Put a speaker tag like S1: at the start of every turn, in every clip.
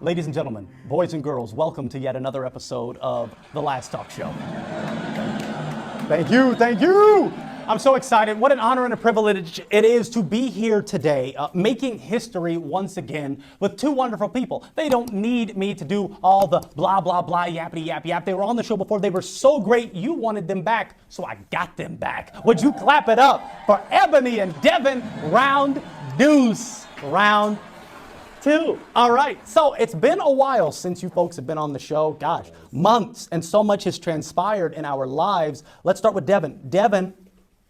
S1: Ladies and gentlemen, boys and girls, welcome to yet another episode of The Last Talk Show. Thank you, thank you. I'm so excited. What an honor and a privilege it is to be here today, making history once again with two wonderful people. They don't need me to do all the blah, blah, blah, yappity, yap, yap. They were on the show before. They were so great. You wanted them back, so I got them back. Would you clap it up for Ebony and Devin, round deuce, round two. All right, so it's been a while since you folks have been on the show. Gosh, months, and so much has transpired in our lives. Let's start with Devin. Devin,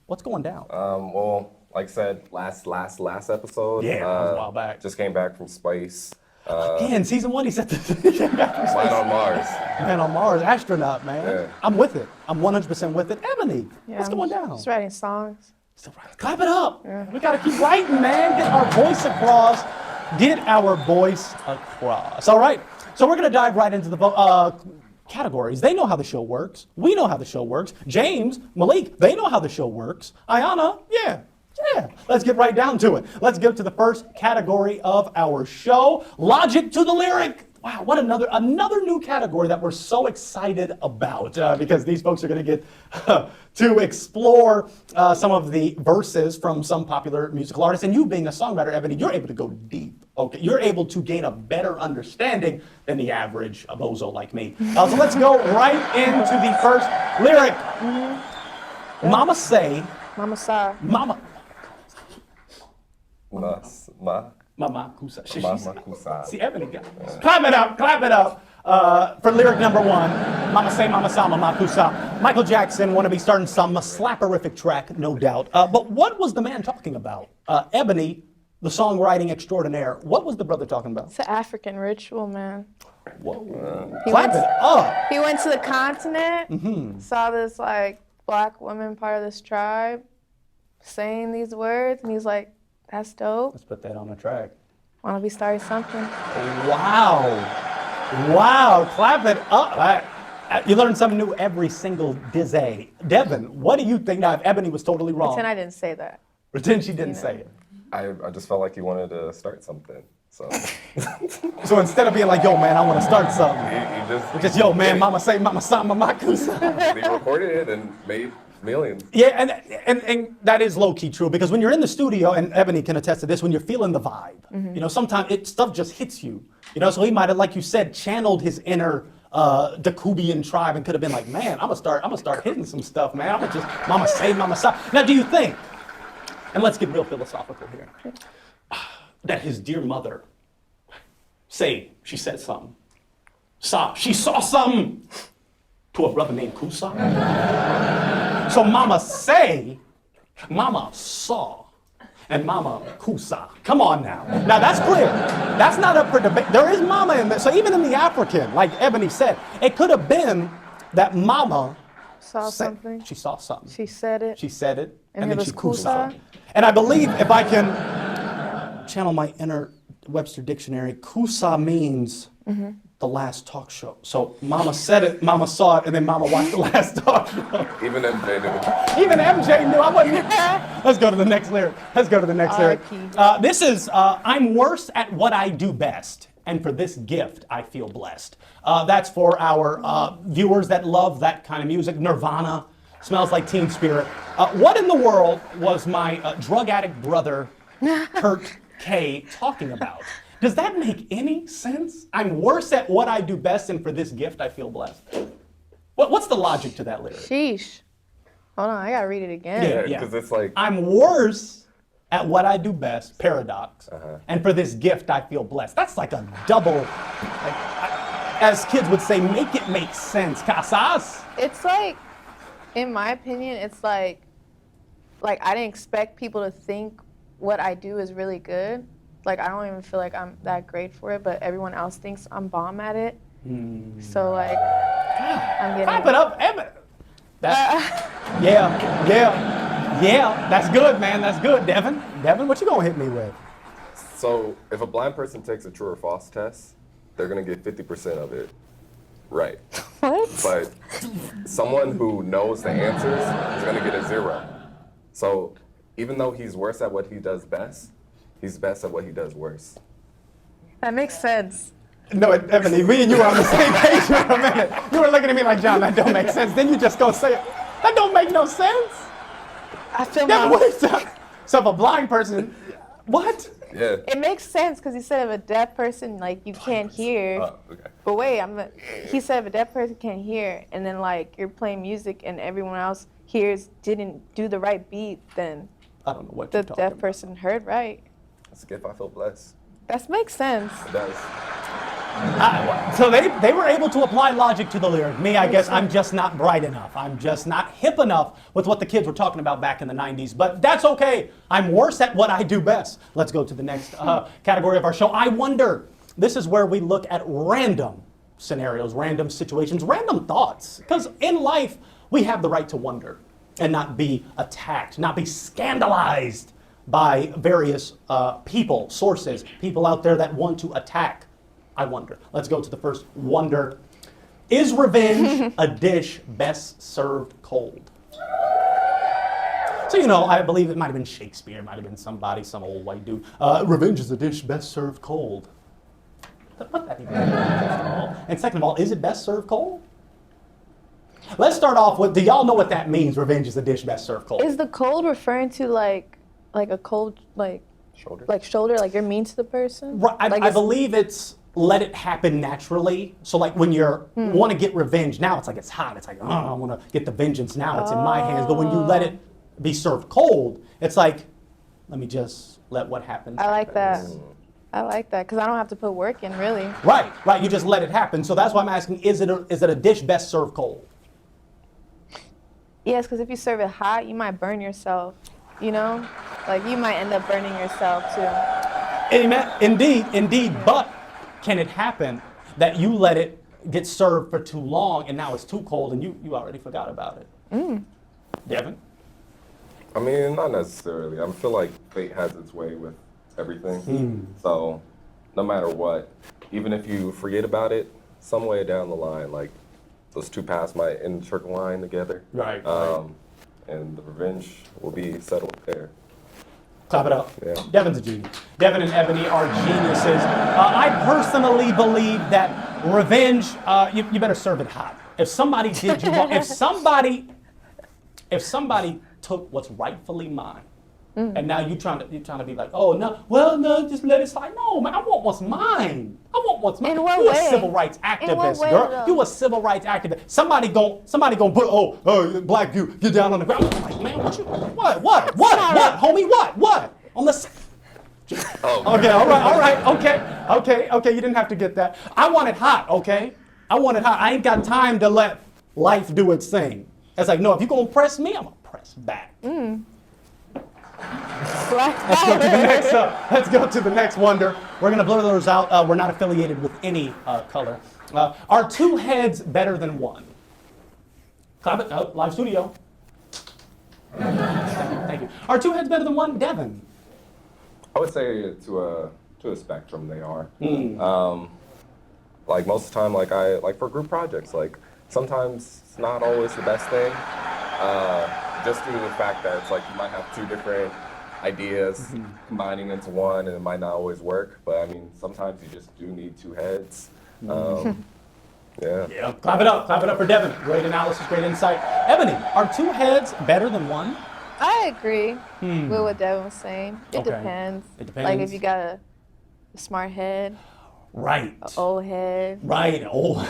S1: what's going down?
S2: Well, like I said, last episode.
S1: Yeah, that was a while back.
S2: Just came back from space.
S1: Again, season one, he said
S2: Man on Mars.
S1: Man on Mars, astronaut, man.
S2: Yeah.
S1: I'm with it. I'm 100% with it. Ebony, what's going down?
S3: Just writing songs.
S1: Still writing. Clap it up. Yeah. We gotta keep writing, man. Get our voice across. Get our voice across. All right, so we're gonna dive right into the categories. They know how the show works. We know how the show works. James, Malik, they know how the show works. Ayana, yeah. Let's get right down to it. Let's go to the first category of our show, logic to the lyric. Wow, what another new category that we're so excited about because these folks are going to get to explore some of the verses from some popular musical artists. And you being a songwriter, Ebony, you're able to go deep. Okay, you're able to gain a better understanding than the average bozo like me. So let's go right into the first lyric. Mm-hmm. Mama say.
S3: Mama saw.
S1: Mama.
S2: Mama
S1: Kusa.
S2: Kusa.
S1: See, Ebony got it. Clap it up. For lyric number one, Mama say, Mama sa, Mama Kusa. Michael Jackson wanna be starting some slapperific track, no doubt. But what was the man talking about? Ebony, the songwriting extraordinaire. What was the brother talking about?
S3: It's an African ritual, man.
S1: Whoa. Clap it up.
S3: He went to the continent, saw this like black woman part of this tribe saying these words, and he's like, that's dope.
S1: Let's put that on the track.
S3: Wanna be starting something?
S1: Wow, clap it up. You learn something new every single day. Devin, what do you think? Now, if Ebony was totally wrong.
S3: Pretend I didn't say that.
S1: Pretend she didn't say it.
S2: I just felt like he wanted to start something. So
S1: So instead of being like, yo, man, I want to start something.
S2: he
S1: just, yo, man, Mama say, Mama sa, Mama Kusa.
S2: He recorded it and made millions.
S1: Yeah, and that is low-key true, because when you're in the studio, and Ebony can attest to this, when you're feeling the vibe, you know, sometimes stuff just hits you. You know, so he might have, like you said, channeled his inner Dakubian tribe and could have been like, man, I'm gonna start hitting some stuff, man. I'm gonna just Mama say, Mama sa. Now, do you think, and let's get real philosophical here, that his dear mother, she said something, she saw something to a brother named Kusa? So Mama say, Mama saw, and Mama Kusa. Come on now. Now that's clear. That's not up for debate. There is Mama in there. So even in the African, like Ebony said, it could have been that Mama
S3: saw something.
S1: She saw something.
S3: She said it.
S1: She said it.
S3: And
S1: then
S3: it
S1: she
S3: was
S1: Kusa.
S3: Kusa.
S1: And I believe if I can channel my inner Webster dictionary, Kusa means the last talk show. So Mama said it, Mama saw it, and then Mama watched the last talk show.
S2: Even MJ knew.
S1: Even MJ knew. I wasn't. Let's go to the next lyric. This is, I'm worse at what I do best, and for this gift I feel blessed. That's for our viewers that love that kind of music. Nirvana, Smells Like Teen Spirit. What in the world was my drug addict brother, Kurt K, talking about? Does that make any sense? I'm worse at what I do best, and for this gift I feel blessed. What's the logic to that lyric?
S3: Sheesh. Hold on, I gotta read it again.
S2: Yeah, because it's like,
S1: I'm worse at what I do best, paradox, and for this gift I feel blessed. That's like a double, as kids would say, make it make sense. Casas?
S3: It's like, in my opinion, it's like I didn't expect people to think what I do is really good. Like, I don't even feel like I'm that great for it, but everyone else thinks I'm bomb at it. So, like, I'm getting...
S1: Clap it up, Evan. Yeah, that's good, man, that's good. Devin, what you gonna hit me with?
S2: so if a blind person takes a true or false test, they're gonna get 50% of it right.
S3: What?
S2: But someone who knows the answers is gonna get a 0. So even though he's worse at what he does best, he's best at what he does worse.
S3: That makes sense.
S1: No, Ebony, me and you were on the same page for a minute. You were looking at me like, John, that don't make sense. Then you just go say it. That don't make no sense.
S3: I feel
S1: Devin,
S3: my,
S1: what is that? So if a blind person, what?
S2: Yeah.
S3: it makes sense because he said if a deaf person, like, you can't hear.
S2: Oh, okay.
S3: But wait, he said if a deaf person can't hear, and then, like, you're playing music and everyone else didn't do the right beat, then
S1: I don't know what
S3: the
S1: you're talking
S3: deaf
S1: about.
S3: person heard right.
S2: That's a gift. I feel blessed.
S3: That makes sense.
S2: It does.
S1: So they were able to apply logic to the lyric. Me, I guess I'm just not bright enough. I'm just not hip enough with what the kids were talking about back in the 90s. But that's okay. I'm worse at what I do best. Let's go to the next category of our show. I wonder. This is where we look at random scenarios, random situations, random thoughts. Because in life, we have the right to wonder and not be attacked, not be scandalized by various people, sources, people out there that want to attack. I wonder. Let's go to the first wonder. Is revenge a dish best served cold? So, I believe it might have been Shakespeare, it might have been somebody, some old white dude. Revenge is a dish best served cold. What that even mean, first of all? And second of all, is it best served cold? Let's start off with, do y'all know what that means, revenge is a dish best served cold?
S3: Is the cold referring to like a cold
S2: Shoulder.
S3: shoulder, like you're mean to the person?
S1: Right,
S3: Like
S1: I
S3: it's-
S1: believe it's let it happen naturally. So like when you're want to get revenge now, it's like it's hot. It's like, oh, I want to get the vengeance now. It's in my hands. But when you let it be served cold, it's like, let me just let what happens.
S3: I like that.
S1: happens.
S3: I like that because I don't have to put work in, really.
S1: Right. You just let it happen. So that's why I'm asking: is it a dish best served cold?
S3: Yes, because if you serve it hot, you might burn yourself. Like you might end up burning yourself too.
S1: Amen. Indeed. But can it happen that you let it get served for too long and now it's too cold and you already forgot about it? Devin?
S2: I mean, not necessarily. I feel like fate has its way with everything. So no matter what, even if you forget about it, some way down the line, like those two paths might intertwine together.
S1: Right.
S2: And the revenge will be settled there.
S1: Clap it up.
S2: Yeah.
S1: Devin's a genius. Devin and Ebony are geniuses. I personally believe that revenge, you better serve it hot. If somebody did you wrong, if somebody took what's rightfully mine, and now you're trying to be like, oh no, just let it slide. No, man, I want what's mine. I want what's mine.
S3: In what
S1: You
S3: way?
S1: a civil rights
S3: In what
S1: activist,
S3: way,
S1: girl.
S3: though?
S1: You a civil rights activist. Somebody gonna put, oh, black dude, get down on the ground. I'm like, man, what, homie, what? On the Okay, all right, okay, you didn't have to get that. I want it hot, okay? I want it hot. I ain't got time to let life do its thing. It's like, no, if you're gonna press me, I'm gonna press back. Let's go to the next wonder. We're gonna blur those out. We're not affiliated with any color. Are two heads better than one? Clap it. Oh, live studio. Thank you. Are two heads better than one? Devin.
S2: I would say to a spectrum they are. Like most of the time, like for group projects, like sometimes it's not always the best thing. Just due to the fact that it's like you might have two different ideas combining into one, and it might not always work. But I mean, sometimes you just do need two heads. Yeah.
S1: Clap it up for Devin. Great analysis, great insight. Ebony, are two heads better than one?
S3: I agree with what Devin was saying. It
S1: Okay.
S3: depends.
S1: It depends.
S3: Like if you got a smart head,
S1: Right.
S3: old head,
S1: Right. Oh.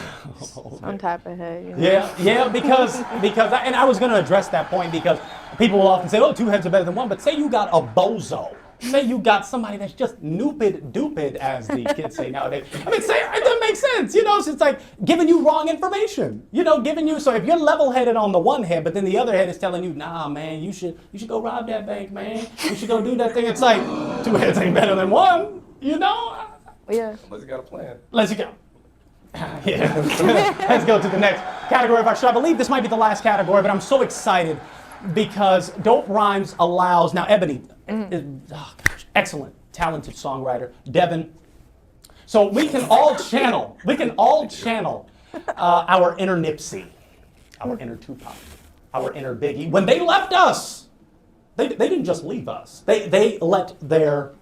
S3: some type of head.
S1: Yeah, because I was going to address that point because people will often say, oh, two heads are better than one, but say you got a bozo. Say you got somebody that's just noopid, as the kids say nowadays. I mean, it doesn't make sense, So it's like giving you wrong information, so if you're level-headed on the one head, but then the other head is telling you, nah, man, you should go rob that bank, man. You should go do that thing. It's like, two heads ain't better than one,
S3: Yeah.
S2: Unless you got a plan.
S1: Let's go. Yeah. Let's go to the next category of our show. I believe this might be the last category, but I'm so excited because Dope Rhymes allows, now Ebony, excellent, talented songwriter, Devin. So we can all channel our inner Nipsey, our inner Tupac, our inner Biggie. When they left us, they didn't just leave us. They let their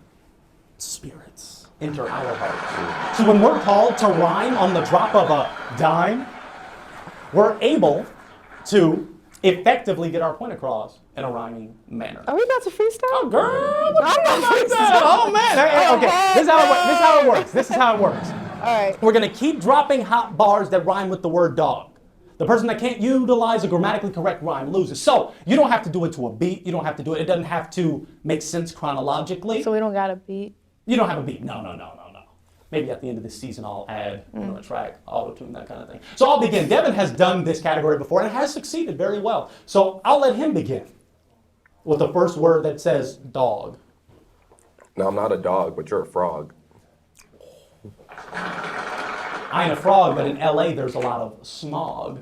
S1: spirits enter our hearts. So when we're called to rhyme on the drop of a dime, we're able to effectively get our point across in a rhyming manner.
S3: Are we about to freestyle?
S1: Oh, girl!
S3: I'm not
S1: Like that. Oh, man. Hey,
S3: Oh,
S1: okay,
S3: heck
S1: this is how it works. This is how it works.
S3: All right.
S1: We're going to keep dropping hot bars that rhyme with the word dog. The person that can't utilize a grammatically correct rhyme loses. So you don't have to do it to a beat. You don't have to do it. It doesn't have to make sense chronologically.
S3: So we don't got a beat.
S1: You don't have a beat. No. Maybe at the end of this season I'll add a track, auto-tune, that kind of thing. So I'll begin. Devin has done this category before and has succeeded very well. So I'll let him begin with the first word that says dog.
S2: No, I'm not a dog, but you're a frog.
S1: I ain't a frog, but in LA there's a lot of smog.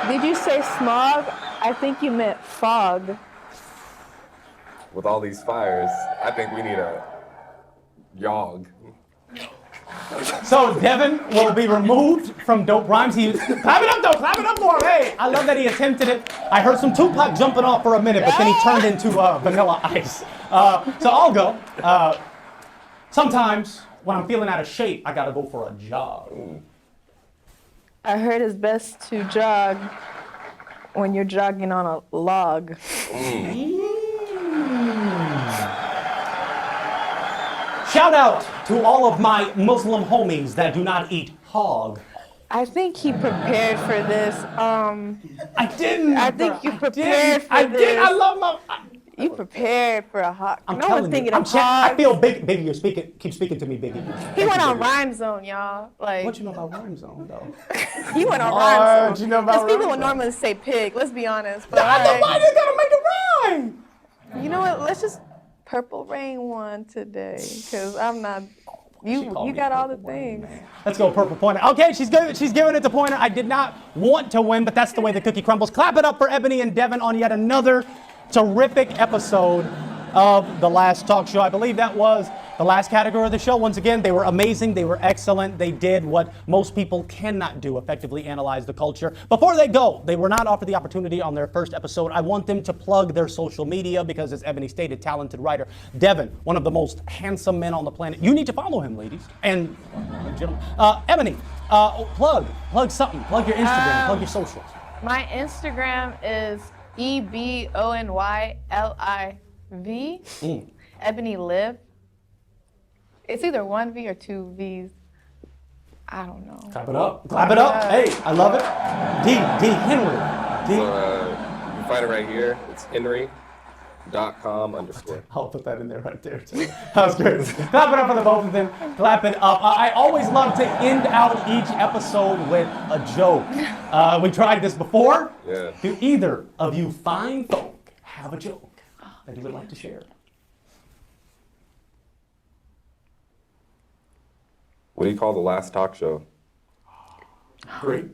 S3: Did you say smog? I think you meant fog.
S2: With all these fires, I think we need a yog.
S1: So Devin will be removed from Dope Rhymes. Clap it up though, clap it up for him. Hey, I love that he attempted it. I heard some Tupac jumping off for a minute, but then he turned into Vanilla Ice. So I'll go. Sometimes when I'm feeling out of shape, I gotta go for a jog.
S3: I heard it's best to jog when you're jogging on a log.
S1: Shout out to all of my Muslim homies that do not eat hog.
S3: I think he prepared for this.
S1: I didn't.
S3: I think you prepared for
S1: I
S3: this.
S1: did. I love my.
S3: You prepared for a hog.
S1: I'm
S3: no
S1: telling
S3: one's
S1: you.
S3: thinking
S1: I'm
S3: of
S1: I
S3: hog.
S1: feel big. Biggie, you're speaking. Keep speaking to me, Biggie.
S3: He went on Rhyme Zone, y'all. Like
S1: What you know about Rhyme Zone, though?
S3: he went on
S1: Oh,
S3: Rhyme Zone.
S1: what you know about
S3: Because people
S1: Rhyme
S3: would
S1: Zone?
S3: normally say pig. Let's be honest. But
S1: I
S3: alright.
S1: just gotta make it rhyme.
S3: You know what? Let's just Purple Rain one today, because I'm not.
S1: She called
S3: You
S1: me
S3: got all the
S1: Purple Rain,
S3: things.
S1: man. Let's go, Purple Pointer. Okay, she's giving it to Pointer. I did not want to win, but that's the way the cookie crumbles. Clap it up for Ebony and Devin on yet another terrific episode of The Last Talk Show. I believe that was the last category of the show. Once again, they were amazing. They were excellent. They did what most people cannot do, effectively analyze the culture. Before they go, they were not offered the opportunity on their first episode. I want them to plug their social media because, as Ebony stated, talented writer. Devin, one of the most handsome men on the planet. You need to follow him, ladies and gentlemen. Ebony, plug something. Plug your Instagram. Plug your socials.
S3: My Instagram is EBONYLIV. Ebony Live. It's either one V or two V's. I don't know.
S1: Clap it up. Clap it up. Hey, I love it. D Henry. D.
S2: So you can find it right here. It's henry.com_.
S1: I'll put that in there right there too. That was great. Clap it up for the both of them. Clap it up. I always love to end out each episode with a joke. We tried this before.
S2: Yeah.
S1: Do either of you fine folk have a joke that you would like to share?
S2: What do you call the last talk show?
S1: Great.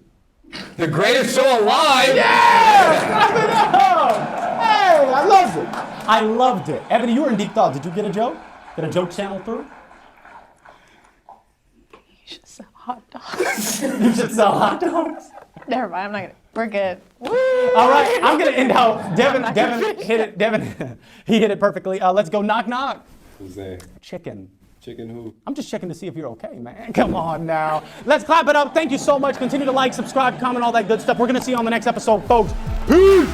S4: The greatest show alive!
S1: Yeah! Clap it up! Hey, I loved it. I loved it. Ebony, you were in deep thought. Did you get a joke? Did a joke channel through?
S3: You should sell hot dogs.
S1: You should sell hot dogs.
S3: Never mind. I'm not gonna. We're good.
S1: All right, I'm gonna end out. Devin hit it. Devin, he hit it perfectly. Let's go. Knock knock.
S2: Who's there?
S1: Chicken.
S2: Chicken who?
S1: I'm just checking to see if you're okay, man. Come on now. Let's clap it up. Thank you so much. Continue to like, subscribe, comment, all that good stuff. We're gonna see you on the next episode, folks. Peace.